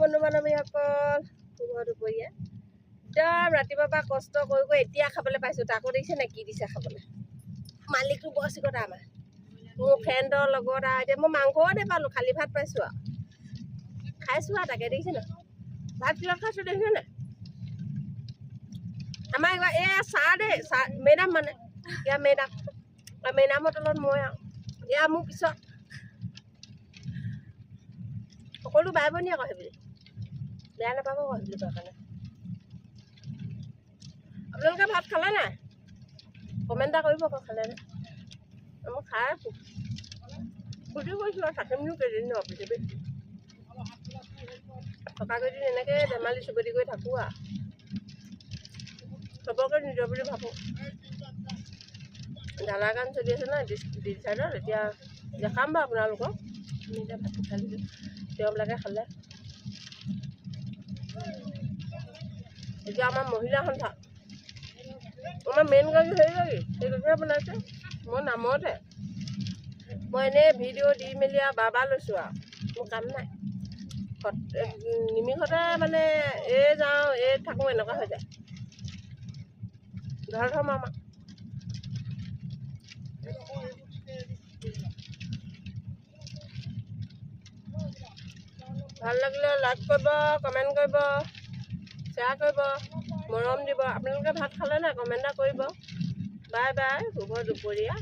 বন্ধু বান্ধৱীসকল শুভ দুপৰীয়া একদম ৰাতিপুৱাৰ পৰা কষ্ট কৰি কৰি এতিয়া খাবলৈ পাইছোঁ তাকো দেখিছে নে কি দিছে খাবলৈ মালিকটো বৰ চিকতা আমাৰ মোৰ ফ্ৰেণ্ডৰ লগত আৰু এতিয়া মই মাংসও নেপালোঁ খালী ভাত পাইছোঁ আৰু খাইছোঁ আৰু তাকে দেখিছে নাই ভাত কিবা খাইছোঁ দেখিছে নাই আমাৰ এইবাৰ এয়া চাহ দেই চাহ মেডাম মানে এয়া মেডামৰ তলত মই আৰু এয়া মোৰ পিছত সকলো বাই ভনী আকৌ সেইবুলি বেয়া নাপাব আকৌ সেইবুলি কোৱাৰ কাৰণে আপোনালোকে ভাত খালে নাই কমেণ্ট এটা কৰিব আকৌ খালে নাই মই খাই আছোঁ সুধি কৈছোঁ আৰু থাকিমনো কেইদিন ন পৃথিৱীত থকা কেইদিন এনেকৈ ধেমালি চুপতি কৰি থাকোঁ আৰু চবকে নিজৰ বুলি ভাবোঁ ঢালা গান চলি আছে ন ডিল চাইডত এতিয়া দেখাম বাৰু আপোনালোকক আমি এতিয়া ভাত খাই দিছোঁ তেওঁবিলাকে খালে এতিয়া আমাৰ মহিলা সন্থা আমাৰ মেইন গাড়ী হেৰি গাড়ী সেইটোকে বনাইছে মই নামতহে মই এনেই ভিডিঅ' দি মেলি আৰু বাবা লৈছোঁ আৰু মোৰ কাম নাই নিমিষতে মানে এই যাওঁ এই থাকোঁ এনেকুৱা হৈ যায় ধৰ মামা ভাল লাগিলে লাইক কৰিব কমেণ্ট কৰিব শ্বেয়াৰ কৰিব মৰম দিব আপোনালোকে ভাত খালে নাই কমেণ্ট এটা কৰিব বাই বাই শুভ দুপৰীয়া।